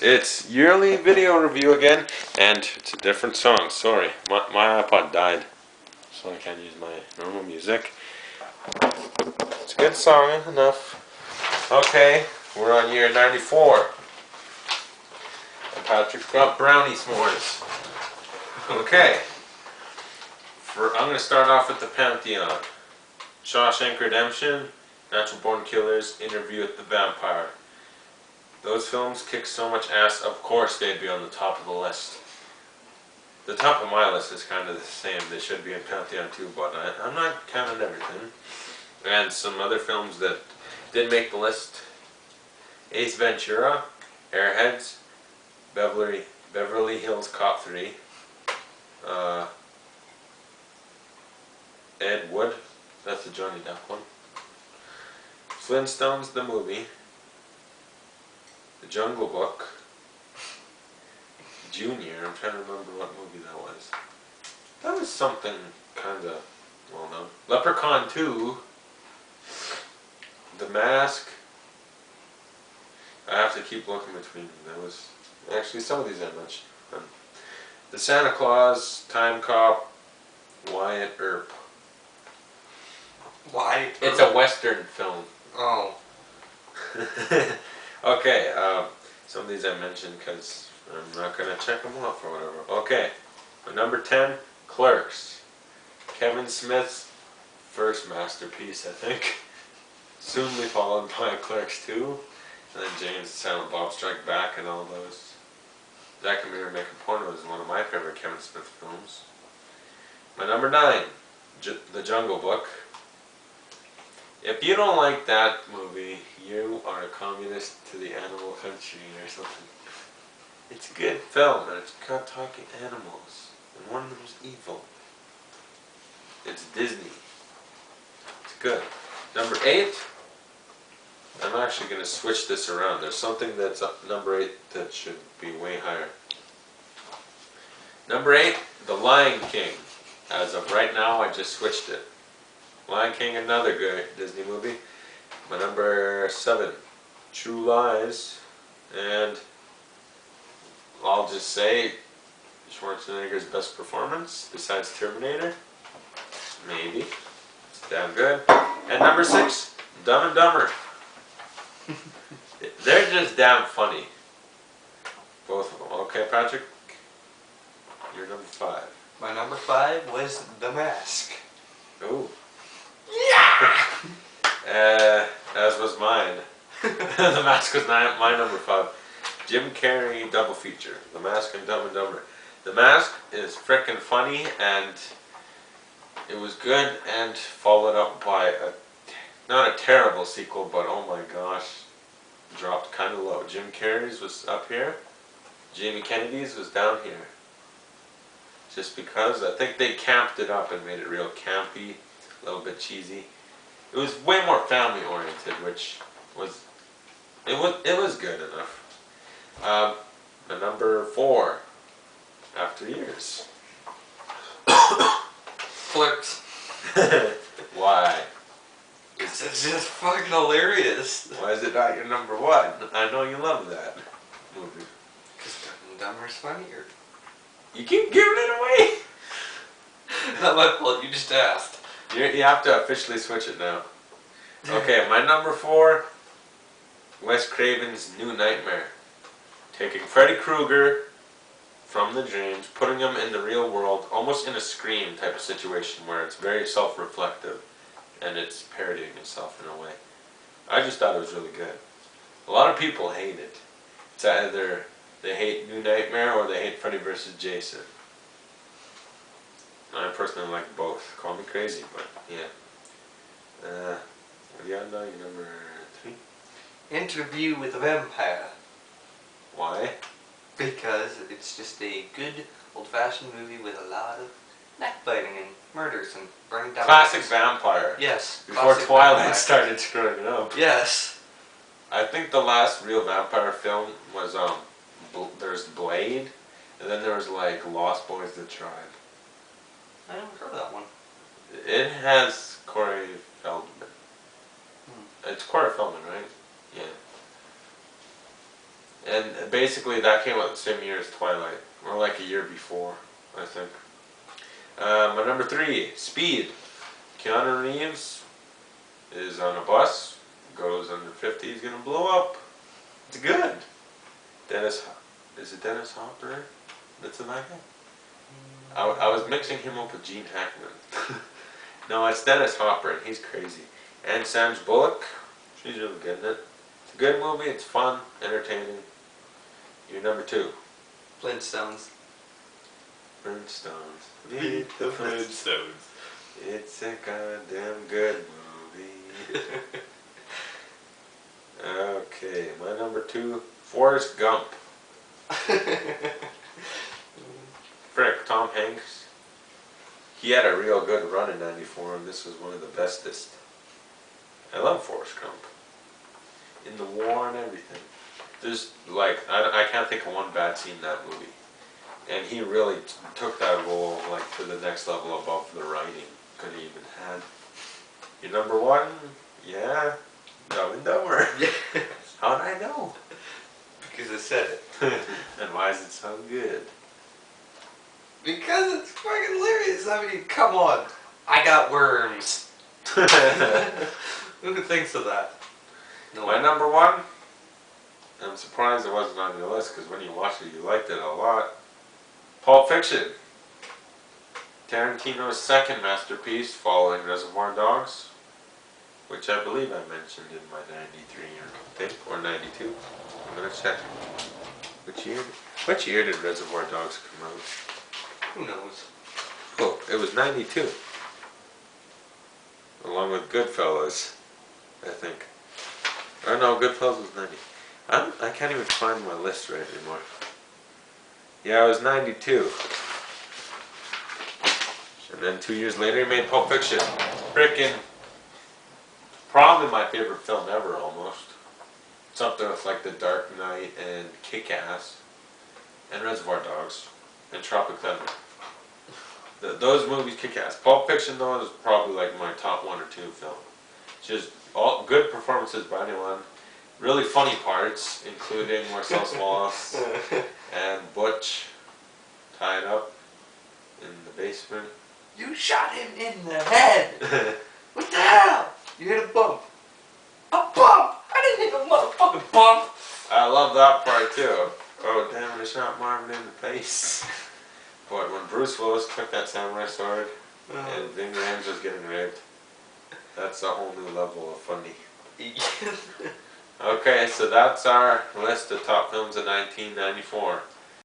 It's yearly video review again, and it's a different song. Sorry, my iPod died, so I can't use my normal music. It's a good song, enough. Okay, we're on year 94. And Patrick's got brownie s'mores. Okay, I'm going to start off with the Pantheon. Shawshank Redemption, Natural Born Killers, Interview with the Vampire. Those films kick so much ass, of course they'd be on the top of the list. The top of my list is kind of the same. They should be in Pantheon too, but I'm not counting everything. And some other films that did make the list. Ace Ventura, Airheads, Beverly Hills Cop 3, Ed Wood, that's the Johnny Depp one. Flintstones the movie. The Jungle Book. Junior, I'm trying to remember what movie that was. That was something kind of well known. Leprechaun 2. The Mask. I have to keep looking between them. There was actually some of these I mentioned. The Santa Claus, Time Cop, Wyatt, Earp. Wyatt? It's a Western film. Oh. Okay, some of these I mentioned because I'm not going to check them off or whatever. Okay, number 10, Clerks. Kevin Smith's first masterpiece, I think. Soonly followed by Clerks 2. And then James Silent Bob Strike Back and all those. Jack and Mary Make a Porno is one of my favorite Kevin Smith films. My number 9, The Jungle Book. If you don't like that movie, you are a communist to the animal country or something. It's a good film, and it's got talking animals, and one of them's evil. It's Disney. It's good. Number 8, I'm actually going to switch this around. There's something that's up number 8 that should be way higher. Number 8, The Lion King. As of right now, I just switched it. Lion King, another good Disney movie. My number 7, True Lies. And I'll just say Schwarzenegger's best performance besides Terminator. Maybe. It's damn good. And number 6, Dumb and Dumber. They're just damn funny. Both of them. Okay, Patrick? You're number 5. My number 5 was The Mask. Ooh. As was mine. The Mask was my number 5. Jim Carrey double feature. The Mask and Dumb and Dumber. The Mask is frickin' funny, and it was good, and followed up by not a terrible sequel, but oh my gosh, dropped kind of low. Jim Carrey's was up here. Jamie Kennedy's was down here. Just because I think they camped it up and made it real campy. A little bit cheesy. It was way more family oriented, which was it was good enough. The number 4, After Years. Clerks. Why? It's just fucking hilarious. Why is it not your number 1? I know you love that movie. Because Dumb and Dumber's funnier. You keep giving it away. Not my fault. You just asked. You have to officially switch it now. Okay, my number 4, Wes Craven's New Nightmare. Taking Freddy Krueger from the dreams, putting him in the real world, almost in a Scream type of situation where it's very self-reflective and it's parodying itself in a way. I just thought it was really good. A lot of people hate it. It's either they hate New Nightmare or they hate Freddy vs. Jason. I personally like both. Call me crazy, but yeah. What do you got now? Your number 3? Interview with the Vampire. Why? Because it's just a good old-fashioned movie with a lot of neck-biting and murders and burning down. Classic vampire. Yes. Before Twilight started screwing it up. Yes. I think the last real vampire film was there's Blade, and then there was like Lost Boys the Tribe. I never heard of that one. It has Corey Feldman. It's Corey Feldman, right? Yeah. And basically that came out the same year as Twilight, or like a year before, I think. My number 3, Speed. Keanu Reeves is on a bus, goes under 50, he's gonna blow up. It's good. Is it Dennis Hopper that's in that guy? I was mixing him up with Gene Hackman. No, it's Dennis Hopper, and he's crazy. And Sandra Bullock, she's really good in it. It's a good movie, it's fun, entertaining. You're number 2. Flintstones. Flintstones. Meet the Flintstones. It's a goddamn good movie. Okay, my number 2, Forrest Gump. Frick, Tom Hanks. He had a real good run in '94, and this was one of the bestest. I love Forrest Gump. In the war and everything. There's like, I can't think of one bad scene in that movie. And he really took that role like to the next level above the writing could have even had. Your number 1? Yeah. Dumb and Dumber. How'd I know? Because I said it. And why is it so good? Because it's fucking hilarious. I mean, come on. I got worms. Who thinks of that? No. My number 1? I'm surprised it wasn't on your list because when you watched it, you liked it a lot. Pulp Fiction. Tarantino's second masterpiece following Reservoir Dogs, which I believe I mentioned in my 93 or 92. I'm gonna check. Which year did Reservoir Dogs come out? Who knows? Oh, it was 92. Along with Goodfellas, I think. Or no, Goodfellas was 90. I can't even find my list right anymore. Yeah, it was 92. And then 2 years later he made Pulp Fiction. Frickin' probably my favorite film ever almost. It's up there with like The Dark Knight and Kick-Ass and Reservoir Dogs and Tropic Thunder. Those movies kick ass. Pulp Fiction though is probably like my top 1 or 2 film. Just all good performances by anyone. Really funny parts, including Marcellus Wallace and Butch tied up in the basement. You shot him in the head! What the hell? You hit a bump. A bump! I didn't hit a motherfucking bump! I love that part too. Oh damn, I shot Marvin in the face. But when Bruce Willis took that samurai sword and Ving Rhames was getting raped, that's a whole new level of funny. Okay, so that's our list of top films of 1994.